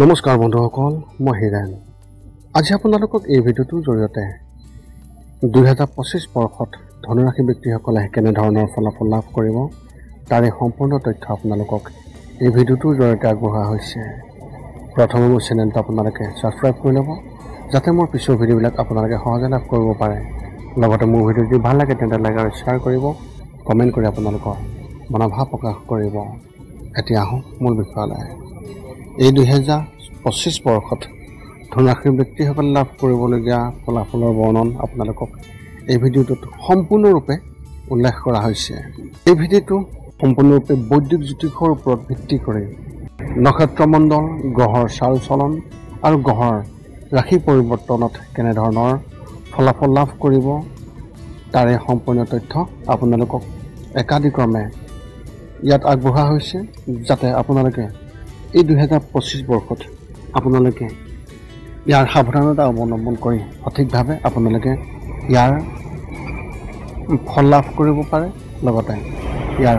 নমস্কাৰ বন্ধুসকল, মই হিৰেণ। আজি আপোনালোকক এই ভিডিঅ'টোৰ জৰিয়তে 2025 বৰ্ষত ধনুৰাশি ব্যক্তিসকলে কেনেধৰণৰ ফলাফল লাভ কৰিব তাৰে সম্পূৰ্ণ তথ্য আপোনালোকক এই ভিডিঅ'টোৰ জৰিয়তে আগবঢ়োৱা হৈছে। প্ৰথমে মোৰ চেনেলটো আপোনালোকে ছাবস্ক্ৰাইব কৰি ল'ব, যাতে মোৰ পিছৰ ভিডিঅ'বিলাক আপোনালোকে সহজে লাভ কৰিব পাৰে। লগতে মোৰ ভিডিঅ' যদি ভাল লাগে তেন্তে লাইক আৰু শ্বেয়াৰ কৰিব, কমেণ্ট কৰি আপোনালোকৰ মনোভাৱ প্ৰকাশ কৰিব। এতিয়া আহোঁ মূল বিষয়লৈ। এই 2025 বৰ্ষত ধনুৰাশিৰ ব্যক্তিসকলে লাভ কৰিবলগীয়া ফলাফলৰ বৰ্ণন আপোনালোকক এই ভিডিঅ'টোত সম্পূৰ্ণৰূপে উল্লেখ কৰা হৈছে। এই ভিডিঅ'টো সম্পূৰ্ণৰূপে বৈদিক জ্যোতিষৰ ওপৰত ভিত্তি কৰি নক্ষত্ৰমণ্ডল, গ্ৰহৰ চাল চলন আৰু গ্ৰহৰ ৰাশি পৰিৱৰ্তনত কেনেধৰণৰ ফলাফল লাভ কৰিব তাৰে সম্পূৰ্ণ তথ্য আপোনালোকক একাদিক্ৰমে ইয়াত আগবঢ়োৱা হৈছে, যাতে আপোনালোকে এই 2025 বৰ্ষত আপোনালোকে ইয়াৰ সাৱধানতা অৱলম্বন কৰি সঠিকভাৱে আপোনালোকে ইয়াৰ ফল লাভ কৰিব পাৰে। লগতে ইয়াৰ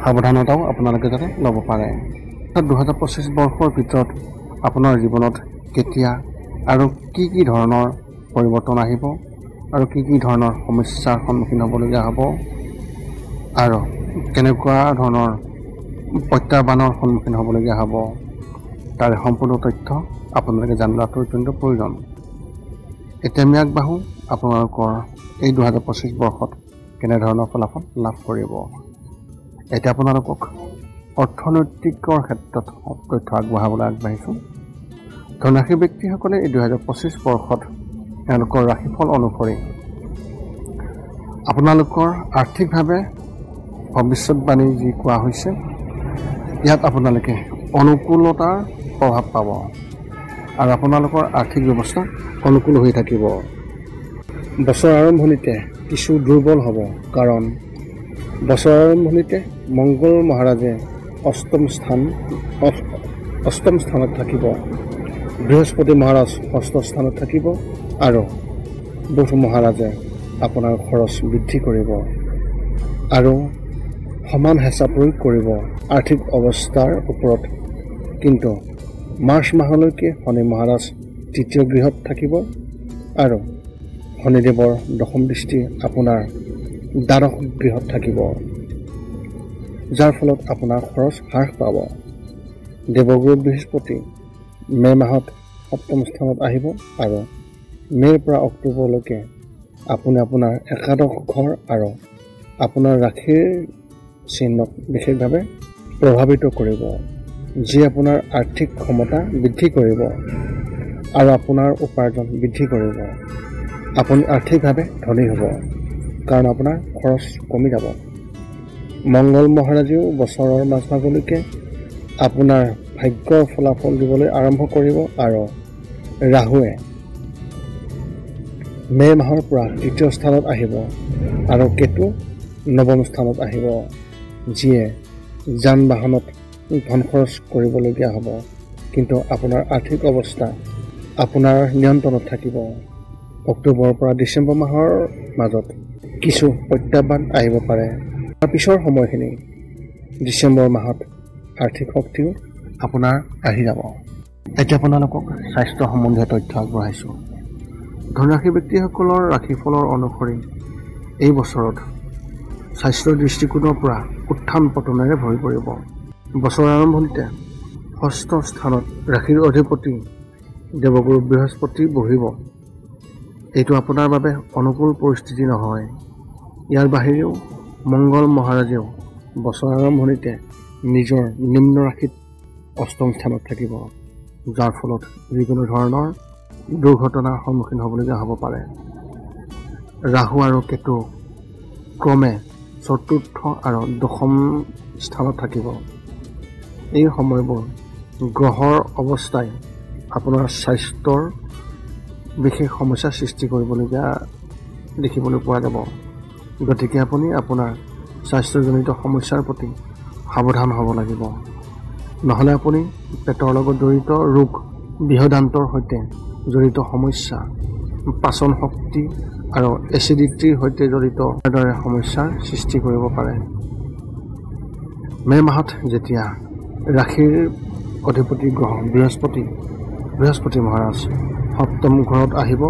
সাৱধানতাও আপোনালোকে যাতে ল'ব পাৰে। 2025 বৰ্ষৰ ভিতৰত আপোনাৰ জীৱনত কেতিয়া আৰু কি ধৰণৰ পৰিৱৰ্তন আহিব আৰু কি ধৰণৰ সমস্যাৰ সন্মুখীন হ'বলগীয়া হ'ব আৰু কেনেকুৱা ধৰণৰ প্ৰত্যাহ্বানৰ সন্মুখীন হ'বলগীয়া হ'ব তাৰে সম্পূৰ্ণ তথ্য আপোনালোকে জানিলাটো অত্যন্ত প্ৰয়োজন। এতিয়া আমি আগবাঢ়োঁ আপোনালোকৰ এই 2025 বৰ্ষত কেনেধৰণৰ ফলাফল লাভ কৰিব। এতিয়া আপোনালোকক অৰ্থনৈতিকৰ ক্ষেত্ৰত তথ্য আগবঢ়াবলৈ আগবাঢ়িছোঁ। ধনুৰাশি ব্যক্তিসকলে এই 2025 বৰ্ষত তেওঁলোকৰ ৰাশিফল অনুসৰি আপোনালোকৰ আৰ্থিকভাৱে ভৱিষ্যতবাণী যি কোৱা হৈছে, ইয়াত আপোনালোকে অনুকূলতাৰ প্ৰভাৱ পাব আৰু আপোনালোকৰ আৰ্থিক ব্যৱস্থা অনুকূল হৈ থাকিব। বছৰ আৰম্ভণিতে কিছু দুৰ্বল হ'ব, কাৰণ বছৰ আৰম্ভণিতে মংগল মহাৰাজে অষ্টম স্থানত থাকিব, বৃহস্পতি মহাৰাজ ষষ্ঠ স্থানত থাকিব আৰু বুধ মহাৰাজে আপোনাৰ খৰচ বৃদ্ধি কৰিব আৰু সমান হেঁচা প্ৰয়োগ কৰিব আৰ্থিক অৱস্থাৰ ওপৰত। কিন্তু মাৰ্চ মাহলৈকে শনি মহাৰাজ তৃতীয় গৃহত থাকিব আৰু শনিদেৱৰ দশম দৃষ্টি আপোনাৰ দ্বাদশ গৃহত থাকিব, যাৰ ফলত আপোনাৰ খৰচ হ্ৰাস পাব। দেৱগুৰু বৃহস্পতি মে' মাহত সপ্তম স্থানত আহিব আৰু মে'ৰ পৰা অক্টোবৰলৈকে আপুনি আপোনাৰ একাদশ ঘৰ আৰু আপোনাৰ ৰাশিৰ চিহ্নক বিশেষভাৱে প্ৰভাৱিত কৰিব, যি আপোনাৰ আৰ্থিক ক্ষমতা বৃদ্ধি কৰিব আৰু আপোনাৰ উপাৰ্জন বৃদ্ধি কৰিব। আপুনি আৰ্থিকভাৱে ধনী হ'ব, কাৰণ আপোনাৰ খৰচ কমি যাব। মংগল মহাৰাজেও বছৰৰ মাজভাগলৈকে আপোনাৰ ভাগ্যৰ ফলাফল দিবলৈ আৰম্ভ কৰিব আৰু ৰাহুৱে মে' মাহৰ পৰা তৃতীয় স্থানত আহিব আৰু কেতু নৱম স্থানত আহিব, যিয়ে যান বাহনত ধন খৰচ কৰিবলগীয়া হ'ব। কিন্তু আপোনাৰ আৰ্থিক অৱস্থা আপোনাৰ নিয়ন্ত্ৰণত থাকিব। অক্টোবৰৰ পৰা ডিচেম্বৰ মাহৰ মাজত কিছু প্ৰত্যাহ্বান আহিব পাৰে। তাৰ পিছৰ সময়খিনি ডিচেম্বৰ মাহত আৰ্থিক শক্তিও আপোনাৰ আহি যাব। এতিয়া আপোনালোকক স্বাস্থ্য সম্বন্ধীয় তথ্য আগবঢ়াইছোঁ। ধনুৰাশি ব্যক্তিসকলৰ ৰাশিফলৰ অনুসৰি এই বছৰত স্বাস্থ্যৰ দৃষ্টিকোণৰ পৰা উত্থান পতনেৰে ভৰি পৰিব। বছৰ আৰম্ভণিতে ষষ্ঠ স্থানত ৰাশিৰ অধিপতি দেৱগুৰু বৃহস্পতি বহিব। এইটো আপোনাৰ বাবে অনুকূল পৰিস্থিতি নহয়। ইয়াৰ বাহিৰেও মংগল মহাৰাজেও বছৰ আৰম্ভণিতে নিজৰ নিম্ন ৰাশিত অষ্টম স্থানত থাকিব, যাৰ ফলত যিকোনো ধৰণৰ দুৰ্ঘটনাৰ সন্মুখীন হ'বলগীয়া হ'ব পাৰে। ৰাহু আৰু কেতু ক্ৰমে চতুৰ্থ আৰু দশম স্থানত থাকিব। এই সময়বোৰ গ্ৰহৰ অৱস্থাই আপোনাৰ স্বাস্থ্যৰ বিশেষ সমস্যাৰ সৃষ্টি কৰিবলগীয়া দেখিবলৈ পোৱা যাব। গতিকে আপুনি আপোনাৰ স্বাস্থ্যজনিত সমস্যাৰ প্ৰতি সাৱধান হ'ব লাগিব, নহ'লে আপুনি পেটৰ লগত জড়িত ৰোগ, বৃহদান্তৰ সৈতে জড়িত সমস্যা, পাচন শক্তি আৰু এচিডিটিৰ সৈতে জড়িত দৰে সমস্যাৰ সৃষ্টি কৰিব পাৰে। মে' মাহত যেতিয়া ৰাশিৰ অধিপতি গ্ৰহ বৃহস্পতি মহাৰাজ সপ্তম ঘৰত আহিব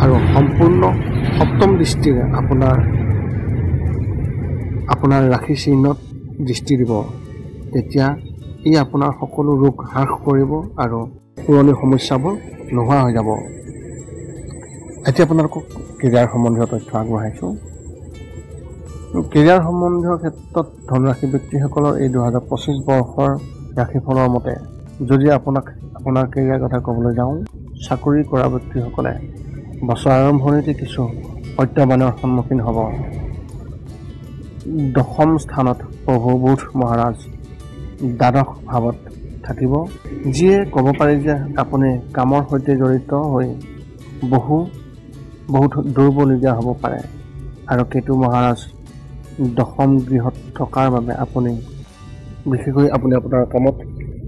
আৰু সম্পূৰ্ণ সপ্তম দৃষ্টিৰে আপোনাৰ ৰাশি চিহ্নত দৃষ্টি দিব। তেতিয়া ই আপোনাৰ সকলো ৰোগ হ্ৰাস কৰিব আৰু পুৰণি সমস্যাবোৰ নোহোৱা হৈ যাব। এতিয়া আপোনালোকক কেৰিয়াৰ সম্বন্ধীয় তথ্য আগবঢ়াইছোঁ। কেৰিয়াৰ সম্বন্ধীয় ক্ষেত্ৰত ধনুৰাশি ব্যক্তিসকলৰ এই 2025 বৰ্ষৰ ৰাশিফলৰ মতে যদি আপোনাৰ কেৰিয়াৰ কথা ক'বলৈ যাওঁ, চাকৰি কৰা ব্যক্তিসকলে বছৰ আৰম্ভণিতে কিছু প্ৰত্যাহ্বানৰ সন্মুখীন হ'ব। দশম স্থানত প্ৰভু বুধ মহাৰাজ দ্বাদশ ভাৱত থাকিব, যিয়ে ক'ব পাৰি যে আপুনি কামৰ সৈতে জড়িত হৈ বহুত দৌৰিবলগীয়া হ'ব পাৰে। আৰু কেতু মহাৰাজ দশম গৃহত থকাৰ বাবে বিশেষকৈ আপুনি আপোনাৰ কামত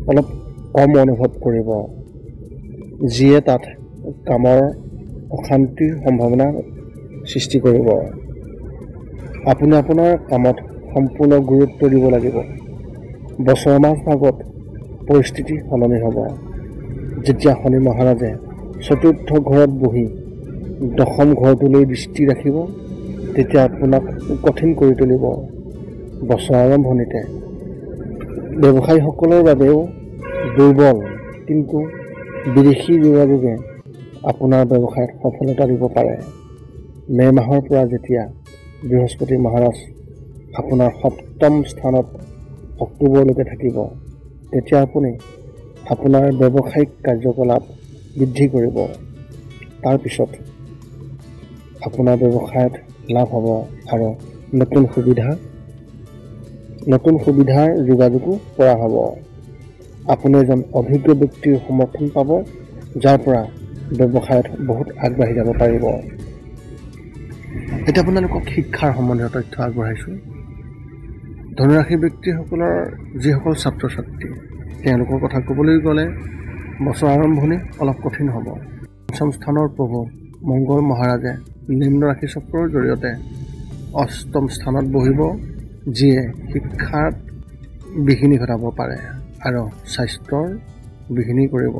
অলপ কম অনুভৱ কৰিব, যিয়ে তাত কামৰ অশান্তিৰ সম্ভাৱনা সৃষ্টি কৰিব। আপুনি আপোনাৰ কামত সম্পূৰ্ণ গুৰুত্ব দিব লাগিব। বছৰৰ মাজভাগত পৰিস্থিতি সলনি হ'ব, যেতিয়া শনি মহাৰাজে চতুৰ্থ ঘৰত বহি দশম ঘৰটোলৈ দৃষ্টি ৰাখিব, তেতিয়া আপোনাক কঠিন কৰি তুলিব। বছৰ আৰম্ভণিতে ব্যৱসায়ীসকলৰ বাবেও দুৰ্বল, কিন্তু বিদেশী যোগাযোগে আপোনাৰ ব্যৱসায়ত সফলতা দিব পাৰে। মে' মাহৰ পৰা যেতিয়া বৃহস্পতি মহাৰাজ আপোনাৰ সপ্তম স্থানত অক্টোবৰলৈকে থাকিব, তেতিয়া আপুনি আপোনাৰ ব্যৱসায়িক কাৰ্যকলাপ বৃদ্ধি কৰিব। তাৰপিছত আপোনাৰ ব্যৱসায়ত লাভ হ'ব আৰু নতুন সুবিধাৰ যোগাযোগো কৰা হ'ব। আপুনি এজন অভিজ্ঞ ব্যক্তিৰ সমৰ্থন পাব, যাৰ পৰা ব্যৱসায়ত বহুত আগবাঢ়ি যাব পাৰিব। এতিয়া আপোনালোকক শিক্ষাৰ সম্বন্ধীয় তথ্য আগবঢ়াইছোঁ। ধনুৰাশি ব্যক্তিসকলৰ যিসকল ছাত্ৰ ছাত্ৰী, তেওঁলোকৰ কথা ক'বলৈ গ'লে বছৰ আৰম্ভণি অলপ কঠিন হ'ব। পঞ্চম স্থানৰ প্ৰভু মংগল মহাৰাজে নিম্ন ৰাশি চক্ৰৰ জৰিয়তে অষ্টম স্থানত বহিব, যিয়ে শিক্ষাত বিঘিনি ঘটাব পাৰে আৰু স্বাস্থ্যৰ বিঘিনি কৰিব।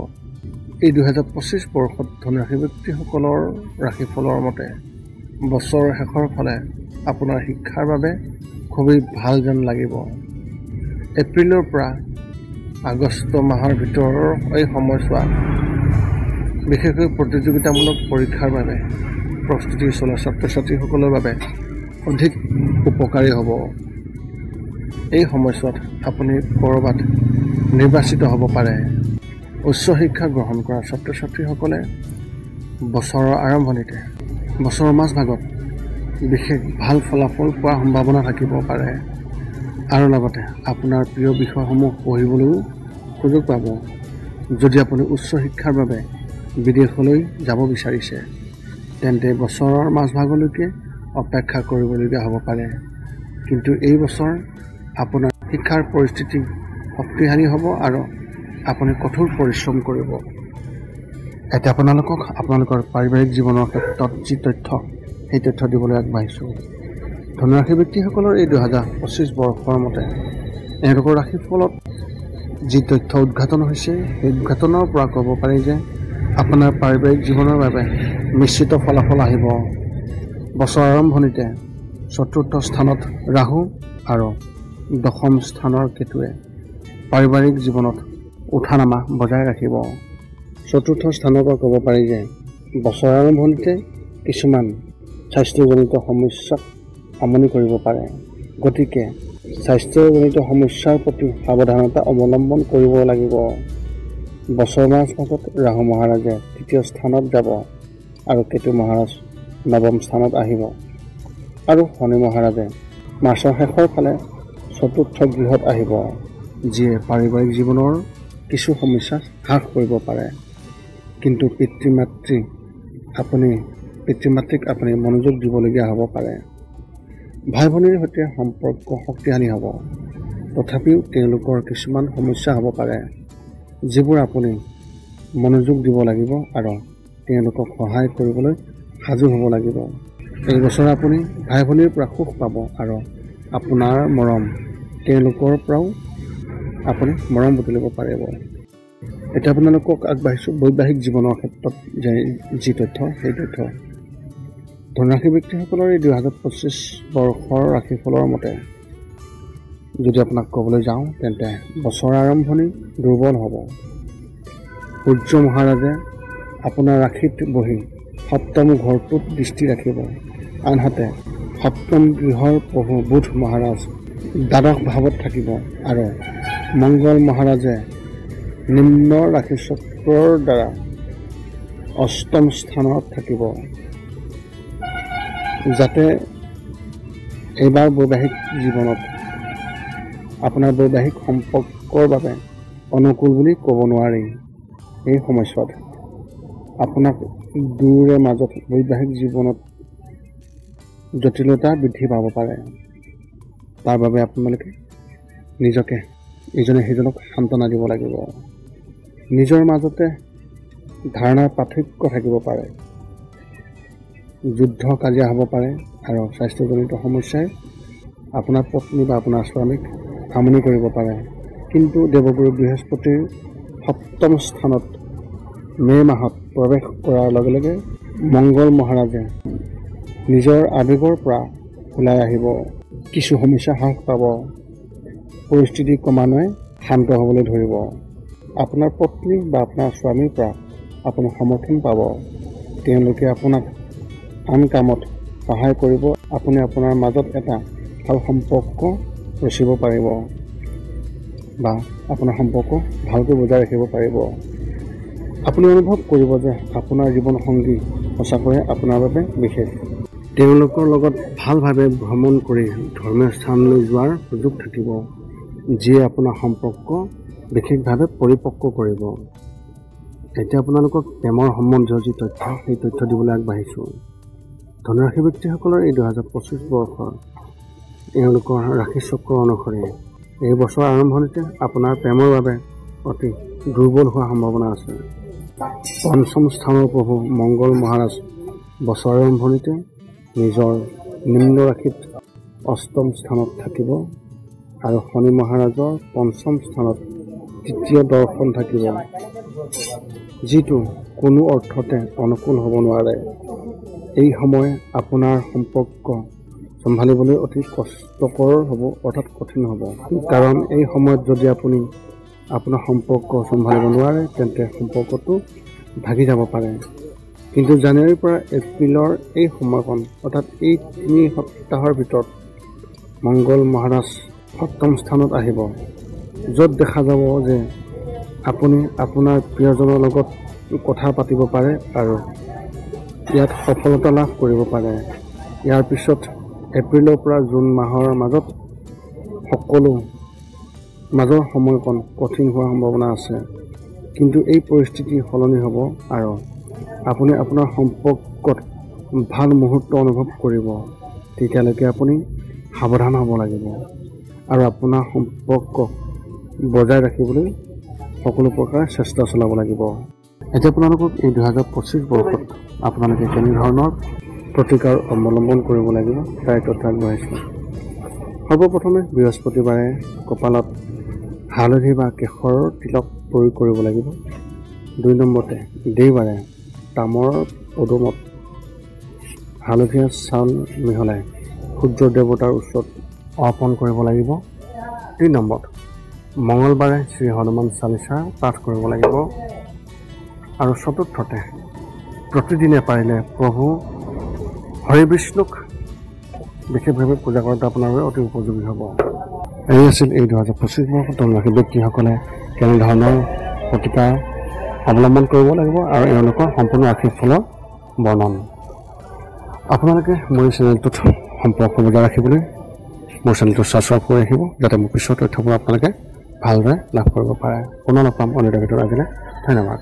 এই 2025 বৰ্ষত ধনুৰাশি ব্যক্তিসকলৰ ৰাশিফলৰ মতে বছৰৰ শেষৰ ফালে আপোনাৰ শিক্ষাৰ বাবে খুবেই ভাল যেন লাগিব। এপ্ৰিলৰ পৰা আগষ্ট মাহৰ ভিতৰৰ এই সময়ছোৱা বিশেষকৈ প্ৰতিযোগিতামূলক পৰীক্ষাৰ বাবে প্ৰস্তুতি চলোৱা ছাত্ৰ ছাত্ৰীসকলৰ বাবে অধিক উপকাৰী হ'ব। এই সময়ছোৱাত আপুনি ক'ৰবাত নিৰ্বাচিত হ'ব পাৰে। উচ্চ শিক্ষা গ্ৰহণ কৰা ছাত্ৰ ছাত্ৰীসকলে বছৰৰ আৰম্ভণিতে বছৰৰ মাজভাগত বিশেষ ভাল ফলাফল পোৱাৰ সম্ভাৱনা থাকিব পাৰে আৰু লগতে আপোনাৰ প্ৰিয় বিষয়সমূহ পঢ়িবলৈও সুযোগ পাব। যদি আপুনি উচ্চ শিক্ষাৰ বাবে বিদেশলৈ যাব বিচাৰিছে, তেন্তে বছৰৰ মাজভাগলৈকে অপেক্ষা কৰিবলগীয়া হ'ব পাৰে। কিন্তু এই বছৰ আপোনাৰ শিক্ষাৰ পৰিস্থিতি শক্তিশালী হ'ব আৰু আপুনি কঠোৰ পৰিশ্ৰম কৰিব। এতিয়া আপোনালোকৰ পাৰিবাৰিক জীৱনৰ ক্ষেত্ৰত যি তথ্য, সেই তথ্য দিবলৈ আগবাঢ়িছোঁ। ধনুৰাশি ব্যক্তিসকলৰ এই 2025 বৰ্ষৰ মতে এওঁলোকৰ ৰাশিফলত যি তথ্য উদ্ঘাটন হৈছে, সেই উদ্ঘাটনৰ পৰা ক'ব পাৰি যে আপোনাৰ পাৰিবাৰিক জীৱনৰ বাবে নিশ্চিত ফলাফল আহিব। বছৰ আৰম্ভণিতে চতুৰ্থ স্থানত ৰাহু আৰু দশম স্থানৰ কেতুৱে পাৰিবাৰিক জীৱনত উঠা নামা বজাই ৰাখিব। চতুৰ্থ স্থানৰ পৰা ক'ব পাৰি যে বছৰ আৰম্ভণিতে কিছুমান স্বাস্থ্যজনিত সমস্যাক আমনি কৰিব পাৰে। গতিকে স্বাস্থ্যজনিত সমস্যাৰ প্ৰতি সাৱধানতা অৱলম্বন কৰিব লাগিব। বছৰ মাজভাগত ৰাহু মহাৰাজে তৃতীয় স্থানত যাব আৰু কেতু মহাৰাজ নৱম স্থানত আহিব আৰু শনি মহাৰাজে মাৰ্চৰ শেষৰ ফালে চতুৰ্থ গৃহত আহিব, যিয়ে পাৰিবাৰিক জীৱনৰ কিছু সমস্যা হ্ৰাস কৰিব পাৰে। কিন্তু পিতৃ মাতৃক আপুনি মনোযোগ দিবলগীয়া হ'ব পাৰে। ভাই ভনীৰ সৈতে সম্পৰ্ক শক্তিশালী হ'ব, তথাপিও তেওঁলোকৰ কিছুমান সমস্যা হ'ব পাৰে, যিবোৰ আপুনি মনোযোগ দিব লাগিব আৰু তেওঁলোকক সহায় কৰিবলৈ সাজু হ'ব লাগিব। এই বছৰ আপুনি ভাই ভনীৰ পৰা সুখ পাব আৰু আপোনাৰ তেওঁলোকৰ পৰাও আপুনি মৰম বুটলিব পাৰিব। এতিয়া আপোনালোকক আগবাঢ়িছোঁ বৈবাহিক জীৱনৰ ক্ষেত্ৰত যি তথ্য সেই তথ্য। ধনুৰাশি ব্যক্তিসকলৰ এই 2025 বৰ্ষৰ ৰাশিফলৰ মতে যদি আপোনাক ক'বলৈ যাওঁ তেন্তে বছৰৰ আৰম্ভণি দুৰ্বল হ'ব। সূৰ্য মহাৰাজে আপোনাৰ ৰাশিত বহি সপ্তম ঘৰটোত দৃষ্টি ৰাখিব। আনহাতে সপ্তম গৃহৰ প্ৰভু বুধ মহাৰাজ দ্বাদশ ভাৱত থাকিব আৰু মংগল মহাৰাজে নিম্ন ৰাশিচক্ৰৰ দ্বাৰা অষ্টম স্থানত থাকিব। যাতে এইবাৰ বৈবাহিক জীৱনত আপোনাৰ বৈবাহিক সম্পৰ্কৰ বাবে অনুকূল বুলি ক'ব নোৱাৰি। এই সময়ছোৱাত আপোনাক দুয়োৰে মাজত বৈবাহিক জীৱনত জটিলতা বৃদ্ধি পাব পাৰে। তাৰ বাবে আপোনালোকে নিজকে ইজনে সিজনক সান্তনা দিব লাগিব। নিজৰ মাজতে ধাৰণাৰ পাৰ্থক্য থাকিব পাৰে, যুদ্ধ কাজিয়া হ'ব পাৰে আৰু স্বাস্থ্যজনিত সমস্যাই আপোনাৰ পত্নী বা আপোনাৰ স্বামীক আমনি কৰিব পাৰে। কিন্তু দেৱগুৰু বৃহস্পতিৰ সপ্তম স্থানত মে' মাহত প্ৰৱেশ কৰাৰ লগে লগে মংগল মহাৰাজে নিজৰ আৱেগৰ পৰা ওলাই আহিব। কিছু সমস্যা হ্ৰাস পাব, পৰিস্থিতি ক্ৰমান্বয়ে শান্ত হ'বলৈ ধৰিব। আপোনাৰ পত্নী বা আপোনাৰ স্বামীৰ পৰা আপুনি সমৰ্থন পাব। তেওঁলোকে আপোনাক আন কামত সহায় কৰিব। আপুনি আপোনাৰ মাজত এটা ভাল সম্পৰ্ক ৰচিব পাৰিব বা আপোনাৰ সম্পৰ্ক ভালকৈ বজাই ৰাখিব পাৰিব। আপুনি অনুভৱ কৰিব যে আপোনাৰ জীৱনসংগী সঁচাকৈয়ে আপোনাৰ বাবে বিশেষ। তেওঁলোকৰ লগত ভালভাৱে ভ্ৰমণ কৰি ধৰ্মীয় স্থানলৈ যোৱাৰ সুযোগ থাকিব, যিয়ে আপোনাৰ সম্পৰ্ক বিশেষভাৱে পৰিপক্ক কৰিব। এতিয়া আপোনালোকক প্ৰেমৰ সম্বন্ধীয় যি তথ্য সেই তথ্য দিবলৈ আগবাঢ়িছোঁ। ধনুৰাশি ব্যক্তিসকলৰ এই 2025 বৰ্ষৰ এওঁলোকৰ ৰাশিচক্ৰ অনুসৰি এই বছৰ আৰম্ভণিতে আপোনাৰ প্ৰেমৰ বাবে অতি দুৰ্বল হোৱাৰ সম্ভাৱনা আছে। পঞ্চম স্থানৰ প্ৰভু মংগল মহাৰাজ বছৰ আৰম্ভণিতে নিজৰ নিম্ন ৰাশিত অষ্টম স্থানত থাকিব আৰু শনি মহাৰাজৰ পঞ্চম স্থানত তৃতীয় দৰ্শন থাকিব, যিটো কোনো অৰ্থতে অনুকূল হ'ব নোৱাৰে। এই সময় আপোনাৰ সম্পৰ্ক চম্ভালিবলৈ অতি কষ্টকৰ হ'ব, অৰ্থাৎ কঠিন হ'ব। কাৰণ এই সময়ত যদি আপুনি আপোনাৰ সম্পৰ্ক চম্ভালিব নোৱাৰে তেন্তে সম্পৰ্কটো ভাগি যাব পাৰে। কিন্তু জানুৱাৰীৰ পৰা এপ্ৰিলৰ এই সময়কণ, অৰ্থাৎ এই 3 সপ্তাহৰ ভিতৰত মংগল মহাৰাজ সপ্তম স্থানত আহিব, য'ত দেখা যাব যে আপুনি আপোনাৰ প্ৰিয়জনৰ লগত কথা পাতিব পাৰে আৰু ইয়াত সফলতা লাভ কৰিব পাৰে। ইয়াৰ পিছত এপ্ৰিলৰ পৰা জুন মাহৰ সকলো মাজৰ সময়কণ কঠিন হোৱাৰ সম্ভাৱনা আছে। কিন্তু এই পৰিস্থিতি সলনি হ'ব আৰু আপুনি আপোনাৰ সম্পৰ্কত ভাল মুহূৰ্ত অনুভৱ কৰিব। তেতিয়ালৈকে আপুনি সাৱধান হ'ব লাগিব আৰু আপোনাৰ সম্পৰ্ক বজাই ৰাখিবলৈ সকলো প্ৰকাৰে চেষ্টা চলাব লাগিব। এতিয়া আপোনালোকক এই 2025 বৰ্ষত আপোনালোকে কেনেধৰণৰ প্ৰতিকাৰ অৱলম্বন কৰিব লাগিব তাই তথ্য আগবঢ়াইছোঁ। সৰ্বপ্ৰথমে বৃহস্পতিবাৰে কপালত হালধি বা কেশৰৰ তিলক প্ৰয়োগ কৰিব লাগিব। 2 নম্বৰতে দেওবাৰে তামৰ পদুমত হালধীয়া চাউল মিহলাই সূৰ্য দেৱতাৰ ওচৰত অৰ্পণ কৰিব লাগিব। 3 নম্বৰত মঙলবাৰে শ্ৰী হনুমান চালিচা পাঠ কৰিব লাগিব। আৰু চতুৰ্থতে প্ৰতিদিনে পাৰিলে প্ৰভু হৰি বিষ্ণুক বিশেষভাৱে পূজা কৰাটো আপোনাৰ বাবে অতি উপযোগী হ'ব। এই আছিল এই 2025 বৰ্ষত ধনুৰাশি ব্যক্তিসকলে কেনেধৰণৰ প্ৰতিকাৰ অৱলম্বন কৰিব লাগিব আৰু এওঁলোকৰ সম্পূৰ্ণ ৰাশিফলৰ বৰ্ণন। আপোনালোকে মোৰ চেনেলটোত সম্পৰ্ক বজাই ৰাখিবলৈ মোৰ চেনেলটো ছাবস্ক্ৰাইব কৰি ৰাখিব, যাতে মোৰ পিছৰ তথ্যবোৰ আপোনালোকে ভালদৰে লাভ কৰিব পাৰে। পুনৰ লগ পাম অন্য এটা ভিডিঅ'ত। আজিলৈ ধন্যবাদ।